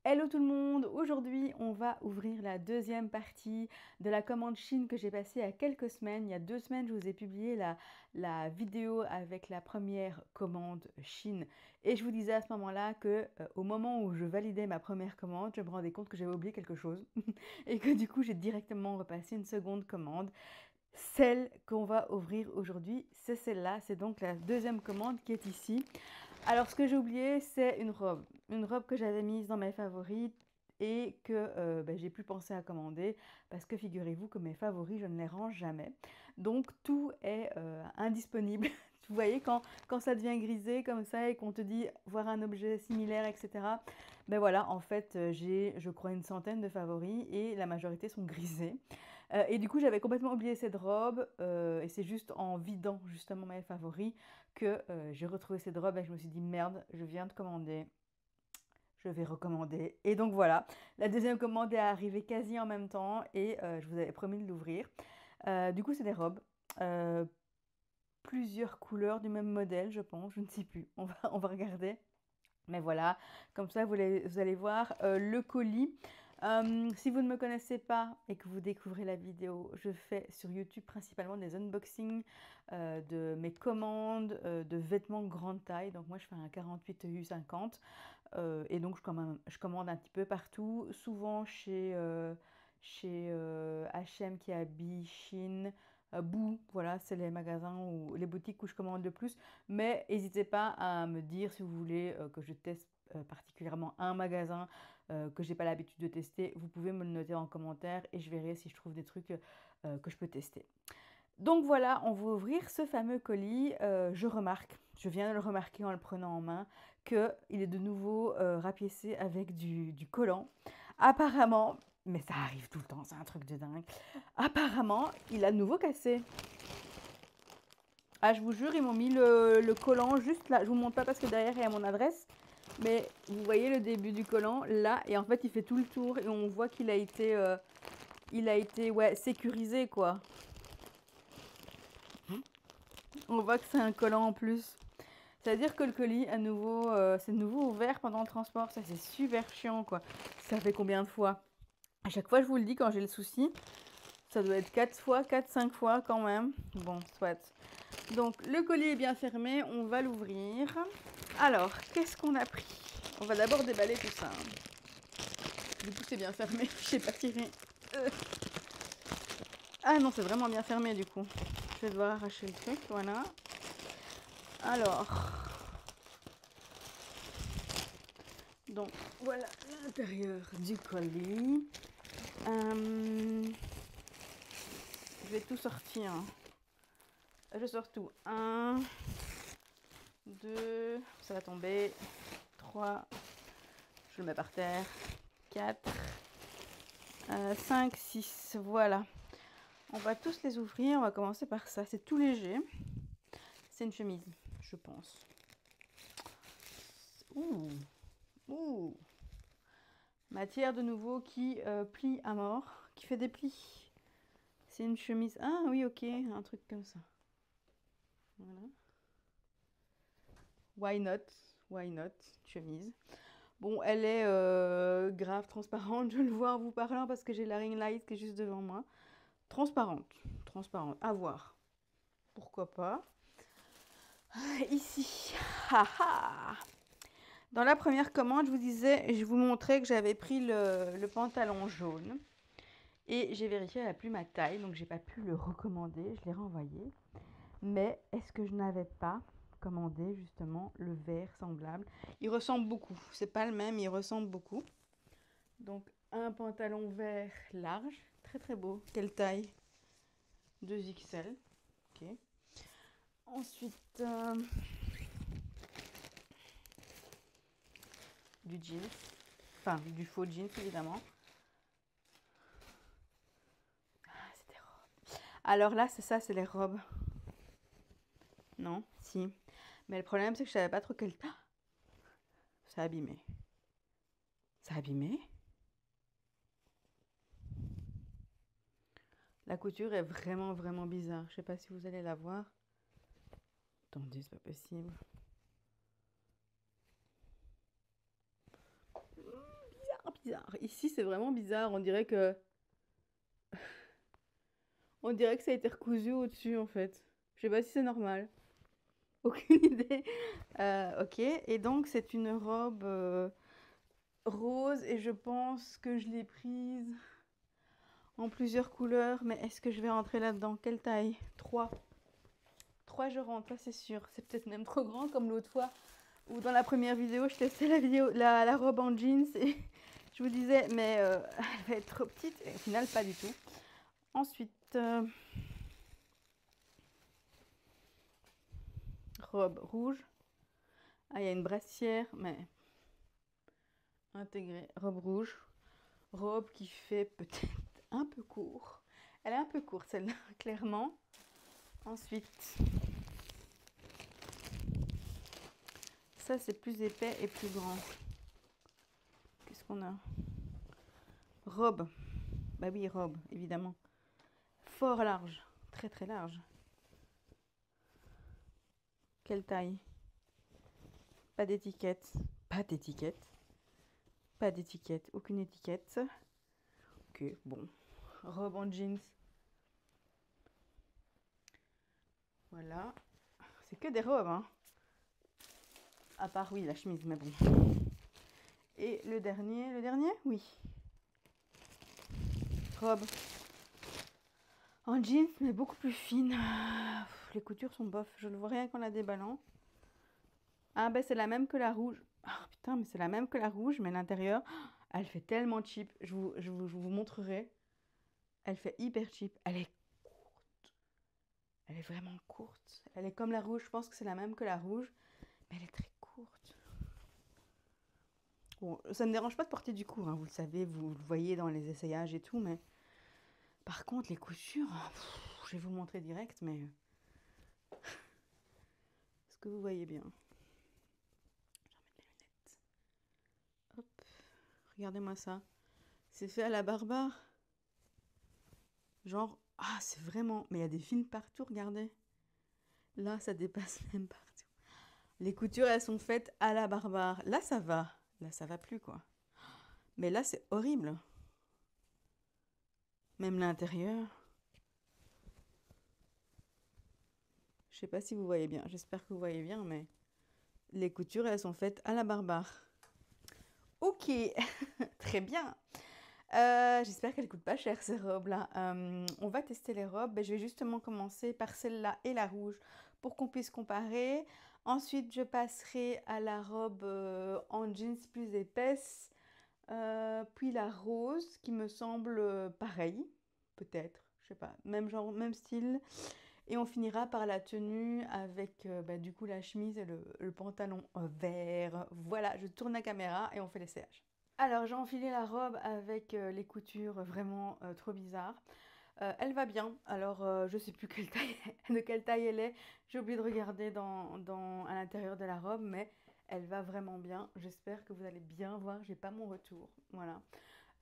Hello tout le monde, aujourd'hui on va ouvrir la deuxième partie de la commande Chine que j'ai passée il y a quelques semaines. Il y a 2 semaines, je vous ai publié la vidéo avec la première commande Chine. Et je vous disais à ce moment-là que au moment où je validais ma première commande, je me rendais compte que j'avais oublié quelque chose. Et que du coup j'ai directement repassé une seconde commande. Celle qu'on va ouvrir aujourd'hui, c'est celle-là. C'est donc la deuxième commande qui est ici. Alors, ce que j'ai oublié, c'est une robe. Une robe que j'avais mise dans mes favoris et que j'ai plus pensé à commander parce que figurez-vous que mes favoris, je ne les range jamais. Donc, tout est indisponible. Vous voyez, quand ça devient grisé comme ça et qu'on te dit voir un objet similaire, etc. Ben voilà, en fait, j'ai, je crois, une centaine de favoris et la majorité sont grisés. Et du coup, j'avais complètement oublié cette robe et c'est juste en vidant justement mes favoris que j'ai retrouvé cette robe et je me suis dit merde, je viens de commander, je vais recommander. Et donc voilà, la deuxième commande est arrivée quasi en même temps et je vous avais promis de l'ouvrir. Du coup, c'est des robes, euh, plusieurs couleurs du même modèle, je pense, je ne sais plus, on va regarder. Mais voilà, comme ça vous allez voir le colis. Si vous ne me connaissez pas et que vous découvrez la vidéo, je fais sur YouTube principalement des unboxings de mes commandes de vêtements grande taille. Donc moi je fais un 48 U50 et donc je commande un petit peu partout, souvent chez H&M qui habille Chine. Boo, voilà, c'est les magasins ou les boutiques où je commande le plus. Mais n'hésitez pas à me dire si vous voulez que je teste particulièrement un magasin que j'ai pas l'habitude de tester. Vous pouvez me le noter en commentaire et je verrai si je trouve des trucs que je peux tester. Donc voilà, on va ouvrir ce fameux colis. Je remarque, je viens de le remarquer en le prenant en main, qu'il est de nouveau rapiécé avec du collant. Apparemment, mais ça arrive tout le temps, c'est un truc de dingue. Apparemment, il a de nouveau cassé. Ah, je vous jure, ils m'ont mis le collant juste là. Je vous montre pas parce que derrière il y a mon adresse. Mais vous voyez le début du collant là. Et en fait, il fait tout le tour. Et on voit il a été ouais, sécurisé quoi. On voit que c'est un collant en plus. C'est-à-dire que le colis, à nouveau, c'est de nouveau ouvert pendant le transport. Ça, c'est super chiant quoi. Ça fait combien de fois? À chaque fois, je vous le dis quand j'ai le souci. Ça doit être 4 fois, 4-5 fois quand même. Bon, soit. Donc, le colis est bien fermé. On va l'ouvrir. Alors, qu'est-ce qu'on a pris? On va d'abord déballer tout ça. Du coup, c'est bien fermé. Je sais pas tirer. Ah non, c'est vraiment bien fermé du coup. Je vais devoir arracher le truc. Voilà. Alors. Donc, voilà l'intérieur du colis. Je vais tout sortir. Je sors tout. 1, 2, ça va tomber. 3, je le mets par terre. 4, 5, 6, voilà. On va tous les ouvrir, on va commencer par ça. C'est tout léger. C'est une chemise, je pense. Ouh, ouh. Matière de nouveau qui plie à mort, qui fait des plis. C'est une chemise. Ah oui, ok, un truc comme ça. Voilà. Why not? Why not? Chemise. Bon, elle est grave transparente, je le vois en vous parlant parce que j'ai la ring light qui est juste devant moi. Transparente, transparente, à voir. Pourquoi pas. Ici, haha. Dans la première commande, je vous disais, je vous montrais que j'avais pris le pantalon jaune. Et j'ai vérifié, elle n'a plus ma taille, donc j'ai pas pu le recommander, je l'ai renvoyé. Mais est-ce que je n'avais pas commandé justement le vert semblable? Il ressemble beaucoup, c'est pas le même, il ressemble beaucoup. Donc un pantalon vert large, très très beau. Quelle taille? 2XL. Ok. Ensuite, du jeans. Enfin, du faux jeans évidemment. Ah, c'est des robes. Alors là, c'est ça, c'est les robes. Non, si. Mais le problème, c'est que je savais pas trop quel... Ah, ça a abîmé. Ça a abîmé? La couture est vraiment, vraiment bizarre. Je sais pas si vous allez la voir. Attendez, c'est pas possible. bizarre. Ici, c'est vraiment bizarre. On dirait que ça a été recousu au-dessus, en fait. Je sais pas si c'est normal. Aucune idée. Ok. Et donc, c'est une robe rose et je pense que je l'ai prise en plusieurs couleurs. Mais est-ce que je vais rentrer là-dedans? Quelle taille? 3. 3, je rentre, ça c'est sûr. C'est peut-être même trop grand comme l'autre fois où dans la première vidéo, je testais la robe en jeans et je vous disais, mais elle va être trop petite. Et au final, pas du tout. Ensuite, robe rouge. Ah, il y a une brassière, mais intégrée. Robe rouge. Robe qui fait peut-être un peu court. Elle est un peu courte, celle-là, clairement. Ensuite, ça c'est plus épais et plus grand. Qu'est-ce qu'on a? Robe. Bah oui, robe, évidemment. Fort large. Très très large. Quelle taille? Pas d'étiquette. Pas d'étiquette. Pas d'étiquette. Aucune étiquette. Ok, bon. Robe en jeans. Voilà. C'est que des robes, hein. À part, oui, la chemise, mais bon. Et le dernier, oui. Robe. En jeans, mais beaucoup plus fine. Les coutures sont bof. Je ne vois rien qu'en la déballant. Ah, ben c'est la même que la rouge. Ah, putain, mais c'est la même que la rouge, mais l'intérieur, elle fait tellement cheap. Je vous montrerai. Elle fait hyper cheap. Elle est courte. Elle est vraiment courte. Elle est comme la rouge. Je pense que c'est la même que la rouge. Mais elle est très courte. Bon, ça ne me dérange pas de porter du court, hein, vous le savez, vous le voyez dans les essayages et tout, mais par contre, les coutures, je vais vous montrer direct, mais est-ce que vous voyez bien? Je vais remettre les lunettes. Hop, regardez-moi ça. C'est fait à la barbare. Genre, ah, c'est vraiment... Mais il y a des fils partout, regardez. Là, ça dépasse même partout. Les coutures, elles sont faites à la barbare. Là, ça va. Là, ça va plus, quoi. Mais là, c'est horrible. Même l'intérieur. Je sais pas si vous voyez bien. J'espère que vous voyez bien, mais les coutures, elles sont faites à la barbare. Ok, très bien. J'espère qu'elles coûtent pas cher ces robes-là. On va tester les robes. Je vais justement commencer par celle-là et la rouge pour qu'on puisse comparer. Ensuite, je passerai à la robe en jeans plus épaisse. Puis la rose qui me semble pareil, peut-être. Je sais pas, même genre, même style. Et on finira par la tenue avec du coup la chemise et le pantalon vert. Voilà, je tourne la caméra et on fait l'essayage. Alors j'ai enfilé la robe avec les coutures vraiment trop bizarres. Elle va bien, alors je sais plus quelle taille, de quelle taille elle est. J'ai oublié de regarder à l'intérieur de la robe, mais elle va vraiment bien. J'espère que vous allez bien voir, j'ai pas mon retour. Voilà.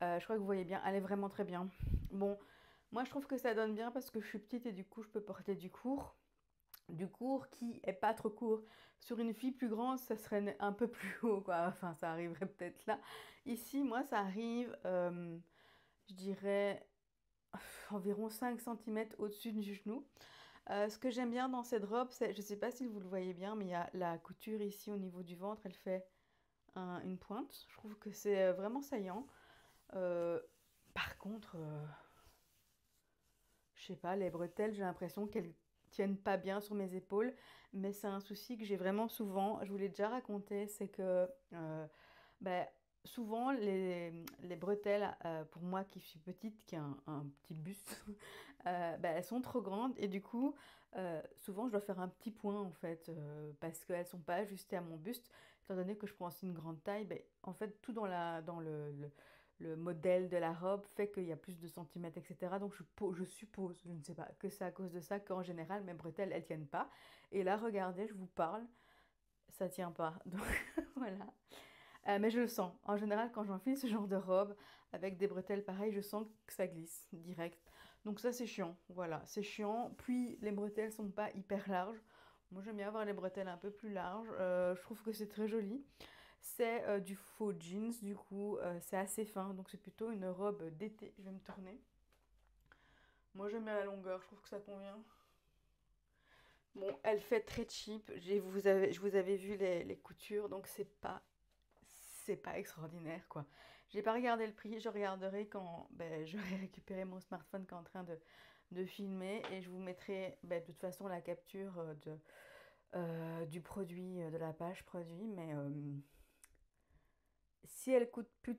Je crois que vous voyez bien, elle est vraiment très bien. Bon, moi je trouve que ça donne bien parce que je suis petite et du coup je peux porter du court. Du court qui est pas trop court. Sur une fille plus grande, ça serait un peu plus haut, quoi. Enfin, ça arriverait peut-être là. Ici, moi, ça arrive, je dirais, environ 5 cm au-dessus du genou. Ce que j'aime bien dans cette robe, c'est, je sais pas si vous le voyez bien, mais il y a la couture ici au niveau du ventre, elle fait une pointe. Je trouve que c'est vraiment saillant. Euh, Par contre, je sais pas, les bretelles, j'ai l'impression qu'elles tiennent pas bien sur mes épaules, mais c'est un souci que j'ai vraiment souvent. Je vous l'ai déjà raconté, c'est que ben, souvent les bretelles, pour moi qui suis petite, qui a un petit buste, ben, elles sont trop grandes et du coup, souvent je dois faire un petit point en fait, parce qu'elles sont pas ajustées à mon buste. Étant donné que je prends aussi une grande taille, ben, en fait tout dans le modèle de la robe fait qu'il y a plus de centimètres, etc. Donc je suppose, je ne sais pas, que c'est à cause de ça qu'en général mes bretelles elles tiennent pas. Et là, regardez, je vous parle, ça tient pas. Donc voilà. Mais je le sens. En général, quand j'enfile ce genre de robe avec des bretelles pareilles, je sens que ça glisse direct. Donc ça, c'est chiant. Voilà, c'est chiant. Puis les bretelles sont pas hyper larges. Moi, j'aime bien avoir les bretelles un peu plus larges. Je trouve que c'est très joli. C'est du faux jeans, du coup, c'est assez fin, donc c'est plutôt une robe d'été. Je vais me tourner. Moi, j'aime bien la longueur, je trouve que ça convient. Bon, elle fait très cheap. Je vous avais vu les coutures, donc c'est pas extraordinaire, quoi. J'ai pas regardé le prix, je regarderai quand ben, j'aurai récupéré mon smartphone qui est en train de filmer et je vous mettrai ben, de toute façon la capture du produit, de la page produit, mais si elle coûte plus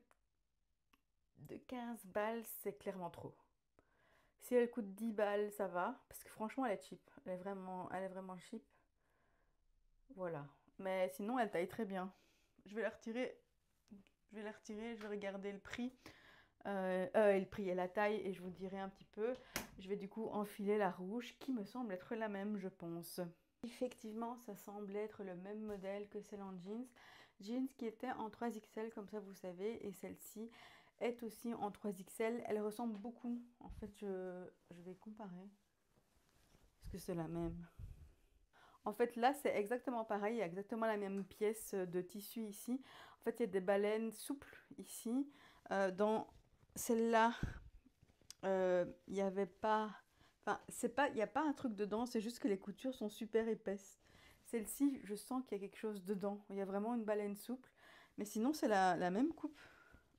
de 15 balles, c'est clairement trop. Si elle coûte 10 balles, ça va, parce que franchement, elle est cheap. Elle est vraiment cheap. Voilà. Mais sinon, elle taille très bien. Je vais la retirer. Je vais la retirer, je vais regarder le prix. Et le prix et la taille, et je vous dirai un petit peu. Je vais du coup enfiler la rouge, qui me semble être la même, je pense. Effectivement, ça semble être le même modèle que celle en jeans. Jeans qui était en 3XL, comme ça vous savez, et celle-ci est aussi en 3XL. Elle ressemble beaucoup. En fait, je vais comparer. Est-ce que c'est la même? En fait, là, c'est exactement pareil. Il y a exactement la même pièce de tissu ici. En fait, il y a des baleines souples ici. Dans celle-là, il n'y avait pas... Enfin, il n'y a pas un truc dedans. C'est juste que les coutures sont super épaisses. Celle-ci, je sens qu'il y a quelque chose dedans. Il y a vraiment une baleine souple. Mais sinon, c'est la même coupe.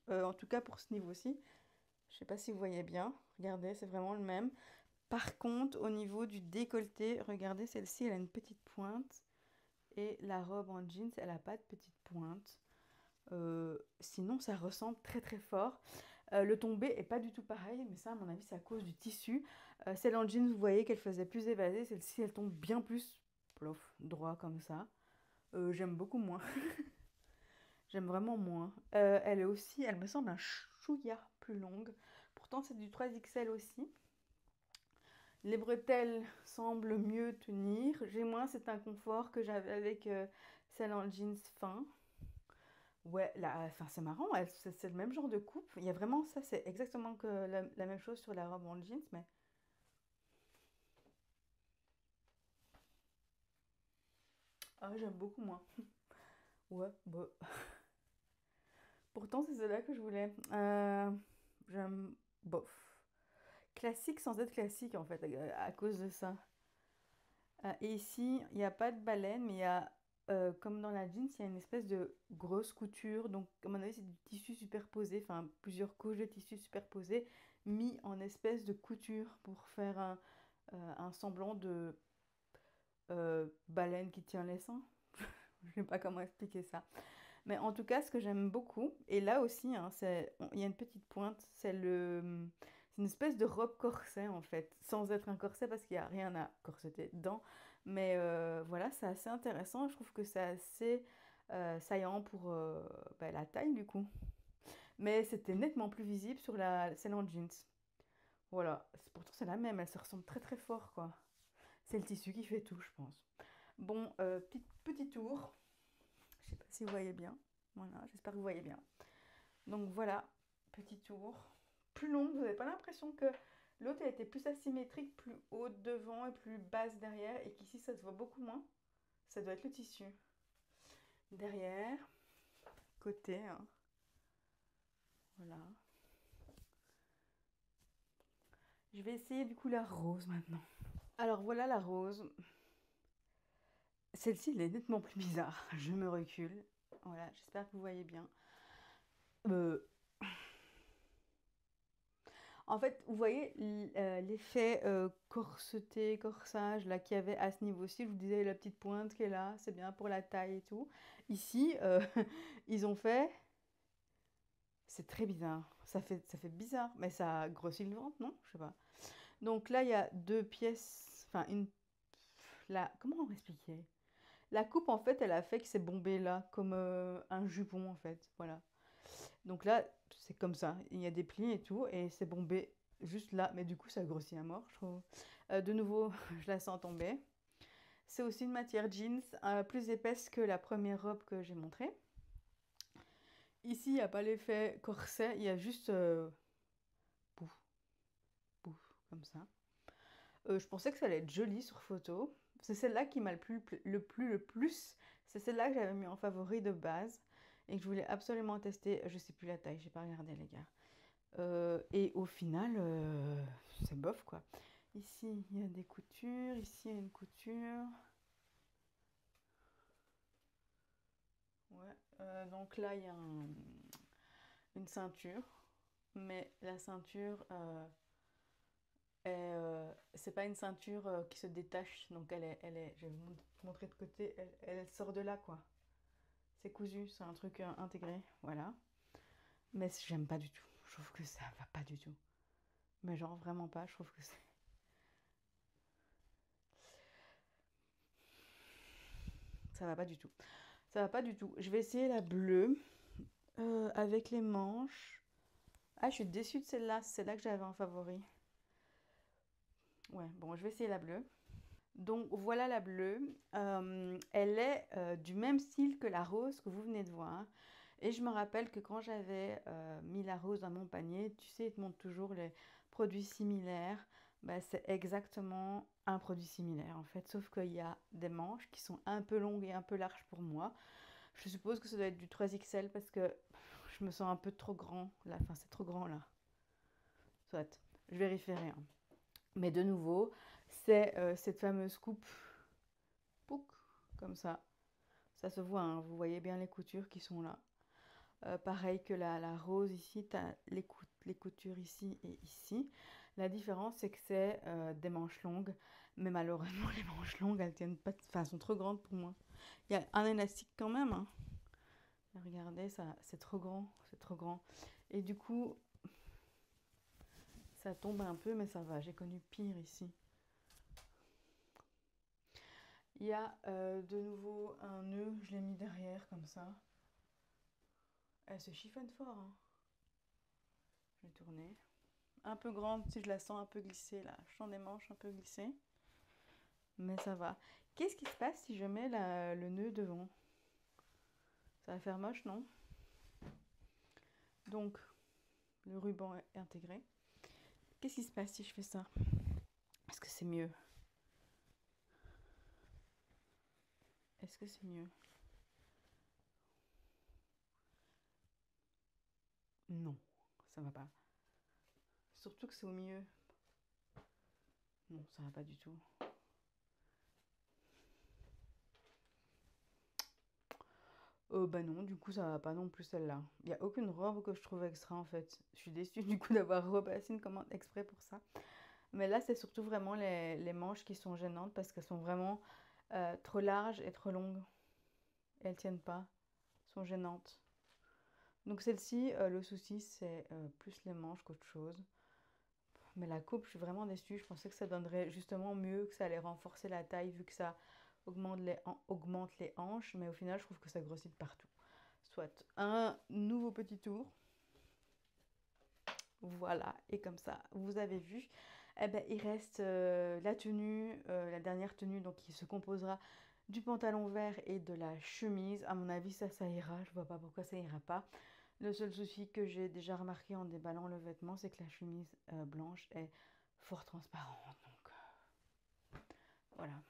En tout cas, pour ce niveau-ci. Je ne sais pas si vous voyez bien. Regardez, c'est vraiment le même. Par contre, au niveau du décolleté, regardez, celle-ci, elle a une petite pointe. Et la robe en jeans, elle n'a pas de petite pointe. Sinon, ça ressemble très très fort. Le tombé est pas du tout pareil, mais ça, à mon avis, c'est à cause du tissu. Celle en jeans, vous voyez qu'elle faisait plus évasée. Celle-ci, elle tombe bien plus plof, droit comme ça. J'aime beaucoup moins. J'aime vraiment moins. Elle est aussi, elle me semble un chouïa plus longue. Pourtant, c'est du 3XL aussi. Les bretelles semblent mieux tenir. J'ai moins cet inconfort que j'avais avec celle en jeans fin. Ouais, enfin, c'est marrant, c'est le même genre de coupe. Il y a vraiment ça, c'est exactement que la même chose sur la robe en jeans, mais ah, j'aime beaucoup moins. Ouais, bah. Pourtant, c'est celle-là que je voulais. J'aime bof. Classique sans être classique, en fait, à cause de ça. Et ici, il n'y a pas de baleine, mais il y a, comme dans la jeans, il y a une espèce de grosse couture. Donc, à mon avis, c'est du tissu superposé, enfin, plusieurs couches de tissu superposées, mis en espèce de couture pour faire un semblant de baleine qui tient les seins. Je ne sais pas comment expliquer ça. Mais en tout cas, ce que j'aime beaucoup, et là aussi, hein, il y a une petite pointe, c'est une espèce de robe corset en fait, sans être un corset parce qu'il n'y a rien à corseter dedans. Mais voilà, c'est assez intéressant. Je trouve que c'est assez saillant pour bah, la taille du coup. Mais c'était nettement plus visible sur celle en jeans. Voilà, pourtant c'est la même, elle se ressemble très très fort quoi. C'est le tissu qui fait tout, je pense. Bon, petit tour. Je sais pas si vous voyez bien. Voilà, j'espère que vous voyez bien. Donc voilà, petit tour. Plus long, vous n'avez pas l'impression que l'autre a été plus asymétrique, plus haute devant et plus basse derrière, et qu'ici ça se voit beaucoup moins. Ça doit être le tissu. Derrière, côté, hein. Voilà. Je vais essayer du coup la rose maintenant. Alors voilà la rose. Celle-ci, elle est nettement plus bizarre. Je me recule. Voilà, j'espère que vous voyez bien. Euh, En fait, vous voyez l'effet corseté, corsage là qu'il y avait à ce niveau-ci. Je vous disais la petite pointe qui est là, c'est bien pour la taille et tout. Ici, ils ont fait. C'est très bizarre. Ça fait bizarre, mais ça grossit le ventre, non? Je sais pas. Donc là, il y a deux pièces. Enfin, comment on va expliquer? La coupe, en fait, elle a fait que c'est bombé là, comme un jupon, en fait. Voilà. Donc là, c'est comme ça. Il y a des plis et tout, et c'est bombé juste là. Mais du coup, ça grossit à mort, je trouve. De nouveau, je la sens tomber. C'est aussi une matière jeans, plus épaisse que la première robe que j'ai montrée. Ici, il n'y a pas l'effet corset, il y a juste pouf, pouf, comme ça. Je pensais que ça allait être joli sur photo. C'est celle-là qui m'a le plus. C'est celle-là que j'avais mis en favori de base. et que je voulais absolument tester. Je sais plus la taille, j'ai pas regardé les gars. Et au final, c'est bof quoi. Ici, il y a des coutures, ici, il y a une couture. Ouais, donc là, il y a une ceinture, mais la ceinture, c'est pas une ceinture qui se détache, donc je vais vous montrer de côté, elle sort de là quoi. C'est cousu, c'est un truc intégré, voilà. Mais j'aime pas du tout, je trouve que ça va pas du tout. Mais genre vraiment pas, je trouve que ça va pas du tout. Ça va pas du tout. Je vais essayer la bleue avec les manches. Ah, je suis déçue de celle-là, c'est celle-là que j'avais en favori. Ouais, bon, je vais essayer la bleue. Donc voilà la bleue. Elle est du même style que la rose que vous venez de voir. Et je me rappelle que quand j'avais mis la rose dans mon panier, tu sais, ils te montrent toujours les produits similaires. Bah, c'est exactement un produit similaire en fait, sauf qu'il y a des manches qui sont un peu longues et un peu larges pour moi. Je suppose que ça doit être du 3XL parce que je me sens un peu trop grand là. Enfin, c'est trop grand là. Soit, je vérifierai, hein. Mais de nouveau, c'est cette fameuse coupe pouc, comme ça. Ça se voit, hein, vous voyez bien les coutures qui sont là. Pareil que la rose ici, tu as les coutures ici et ici. La différence, c'est que c'est des manches longues. Mais malheureusement, les manches longues, elles tiennent pas, enfin, elles sont trop grandes pour moi. Il y a un élastique quand même, hein. Regardez, ça, c'est trop grand, c'est trop grand. Et du coup, ça tombe un peu, mais ça va. J'ai connu pire ici. Il y a de nouveau un nœud, je l'ai mis derrière comme ça. Elle se chiffonne fort, hein. Je vais tourner. Un peu grande, si je la sens un peu glissée là. Je sens des manches un peu glissées. Mais ça va. Qu'est-ce qui se passe si je mets le nœud devant? Ça va faire moche, non? Donc, le ruban est intégré. Qu'est-ce qui se passe si je fais ça? Est-ce que c'est mieux? Est-ce que c'est mieux? Non, ça va pas. Surtout que c'est au milieu. Non, ça va pas du tout. Bah non, du coup ça va pas non plus celle-là. Il n'y a aucune robe que je trouve extra en fait. Je suis déçue du coup d'avoir repassé une commande exprès pour ça. Mais là c'est surtout vraiment les manches qui sont gênantes parce qu'elles sont vraiment trop larges et trop longues. Et elles tiennent pas, sont gênantes. Donc celle-ci, le souci c'est plus les manches qu'autre chose. Mais la coupe, je suis vraiment déçue. Je pensais que ça donnerait justement mieux, que ça allait renforcer la taille vu que ça augmente les hanches. Mais au final, je trouve que ça grossit de partout. Soit un nouveau petit tour. Voilà, et comme ça, vous avez vu. Eh ben, il reste la tenue, la dernière tenue, donc qui se composera du pantalon vert et de la chemise. À mon avis, ça ira. Je vois pas pourquoi ça ira pas. Le seul souci que j'ai déjà remarqué en déballant le vêtement, c'est que la chemise blanche est fort transparente. Donc voilà.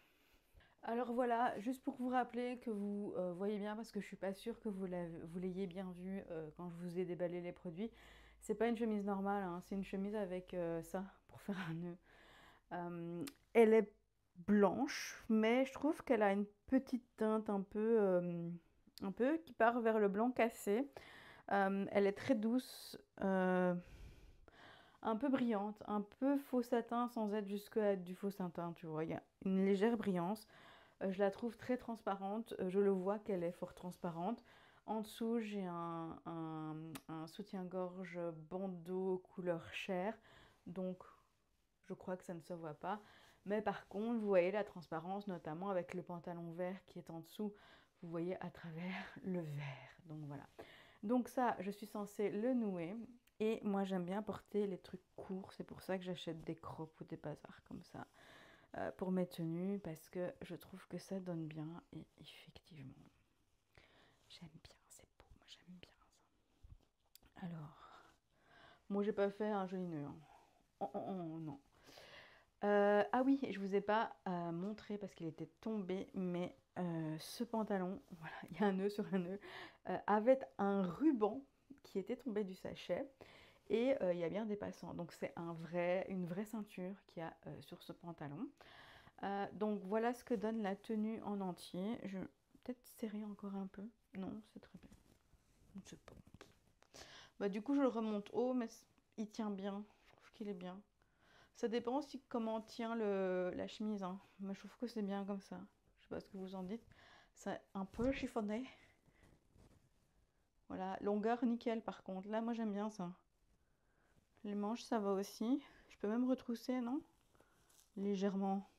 Alors voilà, juste pour vous rappeler que vous voyez bien, parce que je suis pas sûre que vous l'ayez bien vu quand je vous ai déballé les produits. C'est pas une chemise normale, hein, c'est une chemise avec ça pour faire un nœud. Elle est blanche, mais je trouve qu'elle a une petite teinte un peu qui part vers le blanc cassé. Elle est très douce, un peu brillante, un peu faux satin sans être jusqu'à être du faux satin, tu vois. Il y a une légère brillance. Je la trouve très transparente. Je le vois qu'elle est fort transparente. En dessous, j'ai un soutien-gorge bandeau couleur chair. Donc, je crois que ça ne se voit pas. Mais par contre, vous voyez la transparence, notamment avec le pantalon vert qui est en dessous. Vous voyez à travers le vert. Donc voilà. Donc ça, je suis censée le nouer. Et moi, j'aime bien porter les trucs courts. C'est pour ça que j'achète des crops ou des bazars comme ça pour mes tenues. Parce que je trouve que ça donne bien. Et effectivement, j'aime bien. C'est beau. Moi, j'aime bien ça. Alors, moi, j'ai pas fait un joli nœud, hein. Oh, oh, oh, non. Ah oui, je vous ai pas montré parce qu'il était tombé, mais ce pantalon, voilà, il y a un nœud sur un nœud, avait un ruban qui était tombé du sachet et il y a bien des passants. Donc c'est une vraie ceinture qu'il y a sur ce pantalon. Donc voilà ce que donne la tenue en entier. Je vais peut-être serrer encore un peu. Non, c'est très bien. Je ne sais pas. Bah, du coup, je le remonte haut, mais il tient bien. Je trouve qu'il est bien. Ça dépend aussi comment tient la chemise, hein. Mais je trouve que c'est bien comme ça. Je sais pas ce que vous en dites. C'est un peu chiffonné. Voilà, longueur nickel par contre. Là, moi j'aime bien ça. Les manches, ça va aussi. Je peux même retrousser, non? Légèrement.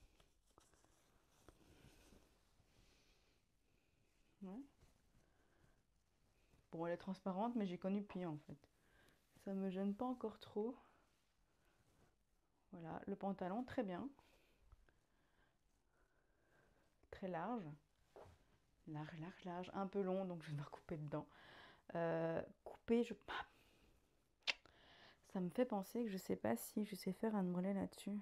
Ouais. Bon, elle est transparente, mais j'ai connu pire en fait. Ça me gêne pas encore trop. Voilà, le pantalon, très bien. Très large. Large, large, large. Un peu long, donc je vais devoir couper dedans. Couper, ça me fait penser que je sais pas si je sais faire un ourlet là-dessus.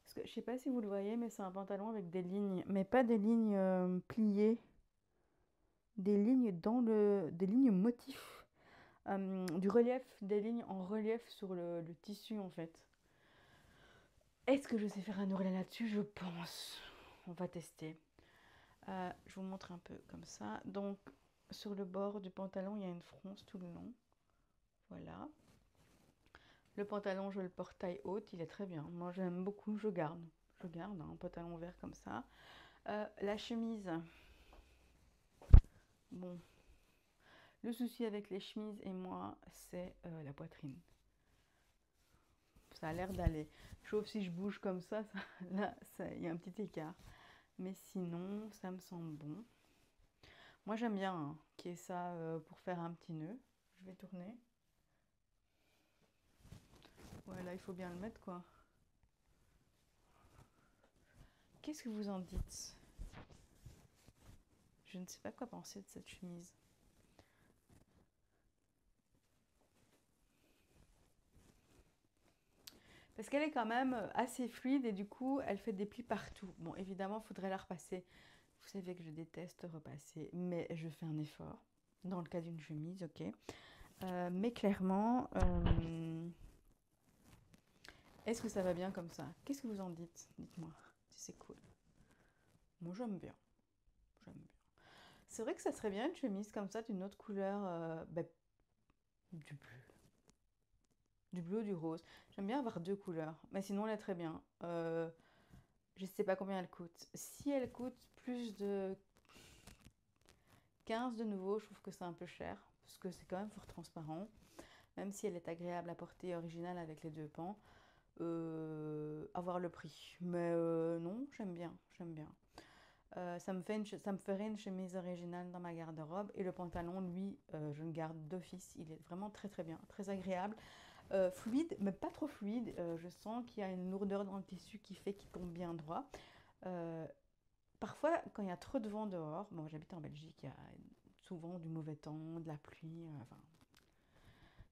Parce que je sais pas si vous le voyez, mais c'est un pantalon avec des lignes. Mais pas des lignes pliées. Des lignes motifs. Du relief, des lignes en relief sur le tissu en fait. Est-ce que je sais faire un ourlet là-dessus? Je pense. On va tester. Je vous montre un peu comme ça. Donc, sur le bord du pantalon, il y a une fronce tout le long. Voilà. Le pantalon, je le porte taille haute, il est très bien. Moi, j'aime beaucoup, je garde. Je garde un pantalon vert comme ça. La chemise. Bon, le souci avec les chemises et moi, c'est la poitrine. Ça a l'air d'aller. Sauf si je bouge comme ça, là, il y a un petit écart. Mais sinon, ça me semble bon. Moi, j'aime bien hein, qu'il y ait ça pour faire un petit nœud. Je vais tourner. Ouais, là, il faut bien le mettre, quoi. Qu'est-ce que vous en dites? Je ne sais pas quoi penser de cette chemise. Parce qu'elle est quand même assez fluide et du coup, elle fait des plis partout. Bon, évidemment, il faudrait la repasser. Vous savez que je déteste repasser, mais je fais un effort. Dans le cas d'une chemise, ok. Mais clairement, est-ce que ça va bien comme ça? Qu'est-ce que vous en dites? Dites-moi si c'est cool. Moi, j'aime bien. J'aime bien. C'est vrai que ça serait bien une chemise comme ça, d'une autre couleur, du bleu. Du bleu ou du rose. J'aime bien avoir deux couleurs, mais sinon elle est très bien. Je ne sais pas combien elle coûte. Si elle coûte plus de 15 de nouveau, je trouve que c'est un peu cher, parce que c'est quand même fort transparent. Même si elle est agréable à porter et originale avec les deux pans, avoir le prix. Mais non, j'aime bien, j'aime bien. Ça me ferait une chemise originale dans ma garde-robe. Et le pantalon, lui, je le garde d'office. Il est vraiment très très bien, très agréable. Fluide, mais pas trop fluide. Je sens qu'il y a une lourdeur dans le tissu qui fait qu'il tombe bien droit. Euh, Parfois, quand il y a trop de vent dehors, bon, j'habite en Belgique, il y a souvent du mauvais temps, de la pluie, enfin,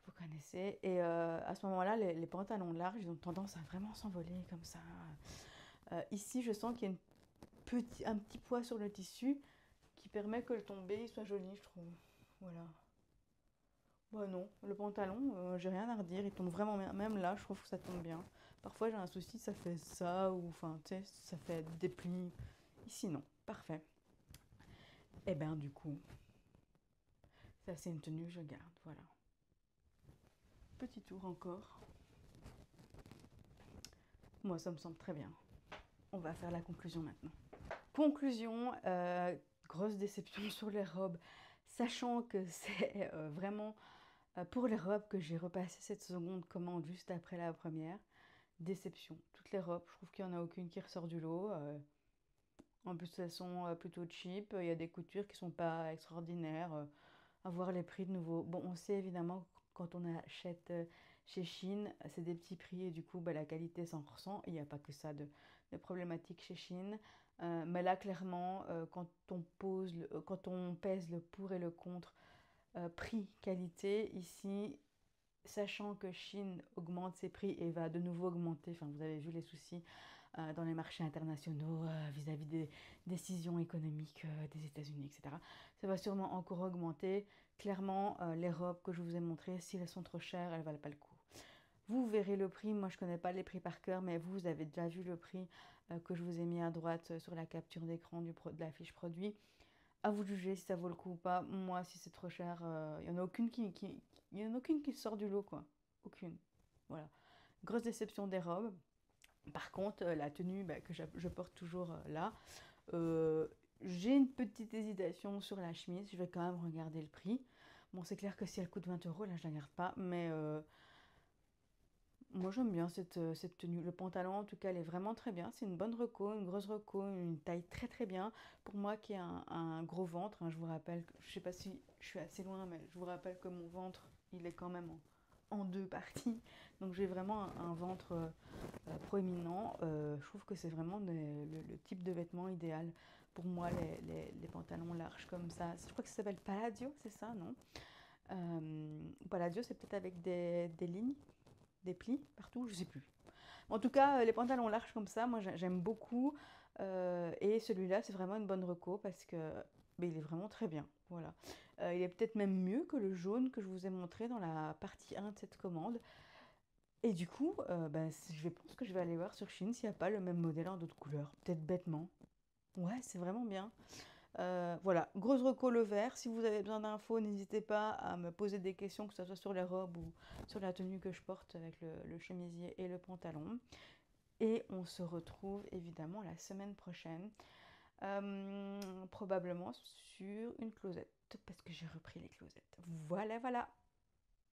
vous connaissez. Et à ce moment-là, les pantalons larges, ils ont tendance à vraiment s'envoler comme ça. Ici, je sens qu'il y a un petit poids sur le tissu qui permet que le tombé soit joli, je trouve. Voilà. Bah non, le pantalon, j'ai rien à redire, il tombe vraiment bien. Même là, je trouve que ça tombe bien. Parfois, j'ai un souci, ça fait ça, ou enfin, tu sais, ça fait des plis. Ici, non. Parfait. Et ben, du coup, ça, c'est une tenue que je garde. Voilà. Petit tour encore. Moi, ça me semble très bien. On va faire la conclusion maintenant. Conclusion, grosse déception sur les robes, sachant que c'est vraiment pour les robes que j'ai repassé cette seconde commande juste après la première. Déception. Toutes les robes, je trouve qu'il n'y en a aucune qui ressort du lot. En plus, elles sont plutôt cheap. Il y a des coutures qui sont pas extraordinaires. À voir les prix de nouveau. Bon, on sait évidemment quand on achète chez Shein, c'est des petits prix et du coup, bah, la qualité s'en ressent. Il n'y a pas que ça de problématique chez Shein. Mais là, clairement, quand on pèse le pour et le contre prix-qualité, ici, sachant que Chine augmente ses prix et va de nouveau augmenter, enfin vous avez vu les soucis dans les marchés internationaux vis-à-vis des décisions économiques des États-Unis, etc. Ça va sûrement encore augmenter. Clairement, les robes que je vous ai montrées, si elles sont trop chères, elles ne valent pas le coup. Vous verrez le prix, moi je ne connais pas les prix par cœur, mais vous avez déjà vu le prix que je vous ai mis à droite sur la capture d'écran de la fiche produit. À vous de juger si ça vaut le coup ou pas. Moi, si c'est trop cher, il n'y en a aucune y en a aucune qui sort du lot, quoi. Aucune. Voilà. Grosse déception des robes. Par contre, la tenue bah, que je porte toujours là, euh, j'ai une petite hésitation sur la chemise. Je vais quand même regarder le prix. Bon, c'est clair que si elle coûte 20 euros, là, je la garde pas. Mais moi, j'aime bien cette tenue. Le pantalon, en tout cas, elle est vraiment très bien. C'est une bonne reco, une grosse reco, une taille très très bien. Pour moi qui ai un gros ventre, hein, je vous rappelle, je sais pas si je suis assez loin, mais je vous rappelle que mon ventre, il est quand même en deux parties. Donc j'ai vraiment un ventre proéminent. Je trouve que c'est vraiment le type de vêtement idéal pour moi, les pantalons larges comme ça. Je crois que ça s'appelle Palladio, c'est ça, non? Palladio, c'est peut-être avec des lignes, des plis partout, je sais plus. En tout cas, les pantalons larges comme ça, moi j'aime beaucoup. Et celui-là, c'est vraiment une bonne reco parce que il est vraiment très bien. Voilà. Il est peut-être même mieux que le jaune que je vous ai montré dans la partie 1 de cette commande. Et du coup, je pense que je vais aller voir sur Shein s'il n'y a pas le même modèle en d'autres couleurs. Peut-être bêtement. Ouais, c'est vraiment bien. Voilà, grosse reco le vert. Si vous avez besoin d'infos, n'hésitez pas à me poser des questions, que ce soit sur les robes ou sur la tenue que je porte avec le chemisier et le pantalon. Et on se retrouve évidemment la semaine prochaine, probablement sur une closette, parce que j'ai repris les closettes. Voilà, voilà.